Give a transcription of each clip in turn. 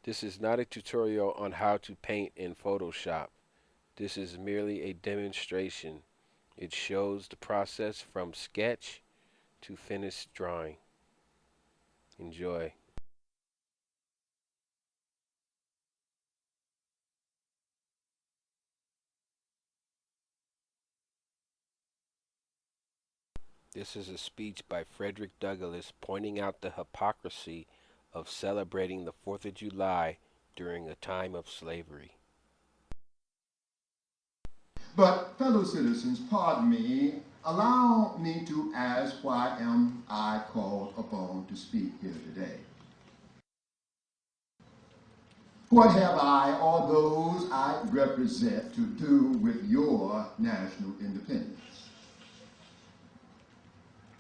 This is not a tutorial on how to paint in Photoshop. This is merely a demonstration. It shows the process from sketch to finished drawing. Enjoy. This is a speech by Frederick pointing out the hypocrisy of celebrating the 4th of July during a time of slavery. But, fellow citizens, pardon me, allow me to ask, why am I called upon to speak here today? What have I or those I represent to do with your national independence?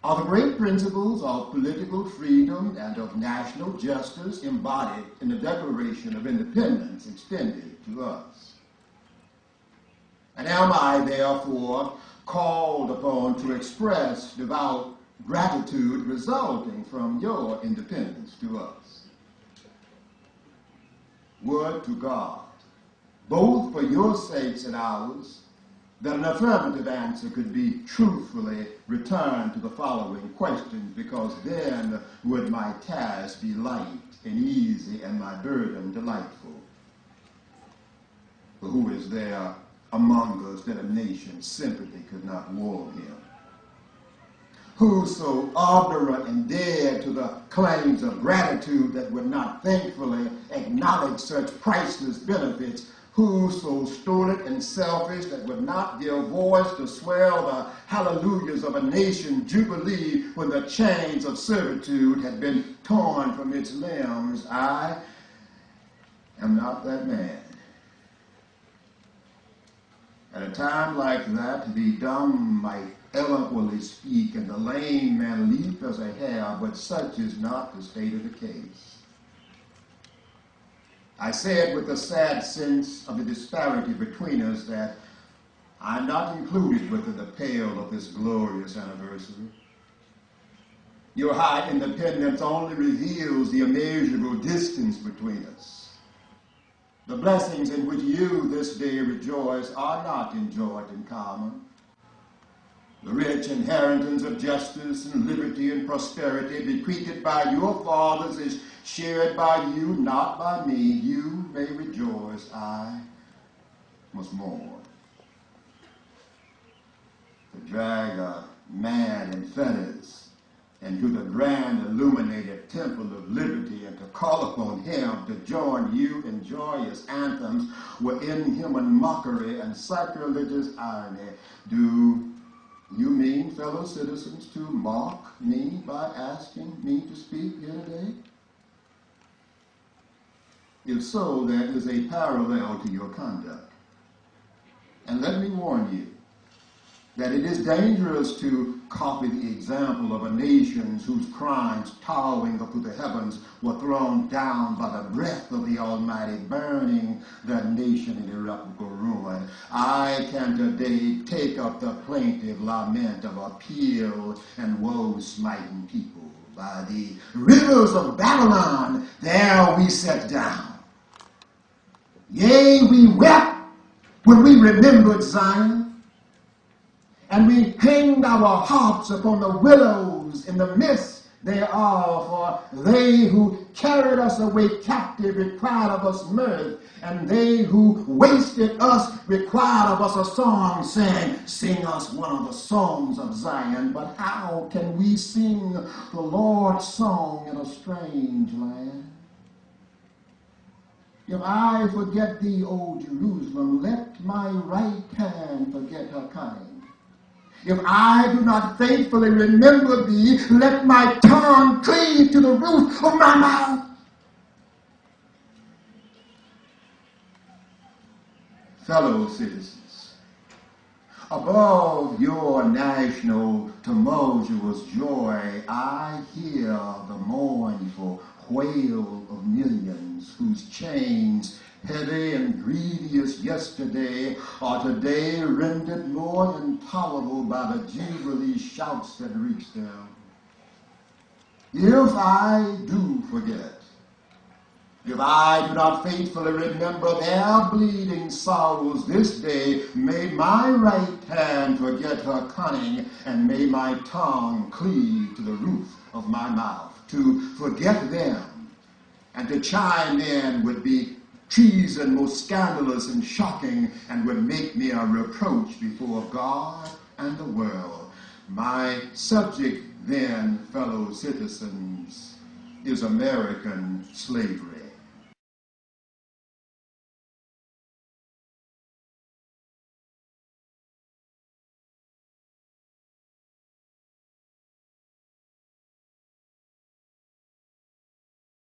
Are the great principles of political freedom and of national justice embodied in the Declaration of Independence extended to us? And am I, therefore, called upon to express devout gratitude resulting from your independence to us? Would to God, both for your sakes and ours, that an affirmative answer could be truthfully returned to the following questions, because then would my task be light and easy and my burden delightful. For who is there among us that a nation's sympathy could not warm him? Who so obdurate and dead to the claims of gratitude that would not thankfully acknowledge such priceless benefits? Who so stolid and selfish that would not give voice to swell the hallelujahs of a nation jubilee when the chains of servitude had been torn from its limbs? I am not that man. At a time like that, the dumb might eloquently speak and the lame man leap as a hare, but such is not the state of the case. I say it with a sad sense of the disparity between us that I'm not included within the pale of this glorious anniversary. Your high independence only reveals the immeasurable distance between us. The blessings in which you this day rejoice are not enjoyed in common. The rich inheritance of justice and liberty and prosperity bequeathed by your fathers is shared by you, not by me. You may rejoice, I must mourn. To drag a man in fetters into the grand illuminated temple of liberty and to call upon him to join you in joyous anthems were inhuman mockery and sacrilegious irony. Do you mean, fellow citizens, to mock me by asking me to speak here today? If so, there is a parallel to your conduct. And let me warn you that it is dangerous to copy the example of a nation whose crimes, towering up to the heavens, were thrown down by the breath of the Almighty, burning that nation in irreparable ruin. I can today take up the plaintive lament of a pale and woe-smitten people. By the rivers of Babylon, there we sat down. Yea, we wept when we remembered Zion. And we hanged our harps upon the willows in the midst thereof, for they who carried us away captive required of us mirth, and they who wasted us required of us a song, saying, sing us one of the songs of Zion. But how can we sing the Lord's song in a strange land? If I forget thee, O Jerusalem, let my right hand forget her kind. If I do not faithfully remember thee, let my tongue cleave to the roof of my mouth. Fellow citizens, above your national tumultuous joy, I hear the mournful wail of millions whose chains, heavy and grievous yesterday, are today rendered more intolerable by the jubilee shouts that reach them. If I do forget, If I do not faithfully remember their bleeding sorrows this day, may my right hand forget her cunning, and may my tongue cleave to the roof of my mouth. To forget them and to chime in would be treason most scandalous and shocking, and would make me a reproach before God and the world. My subject then, fellow citizens, is American slavery.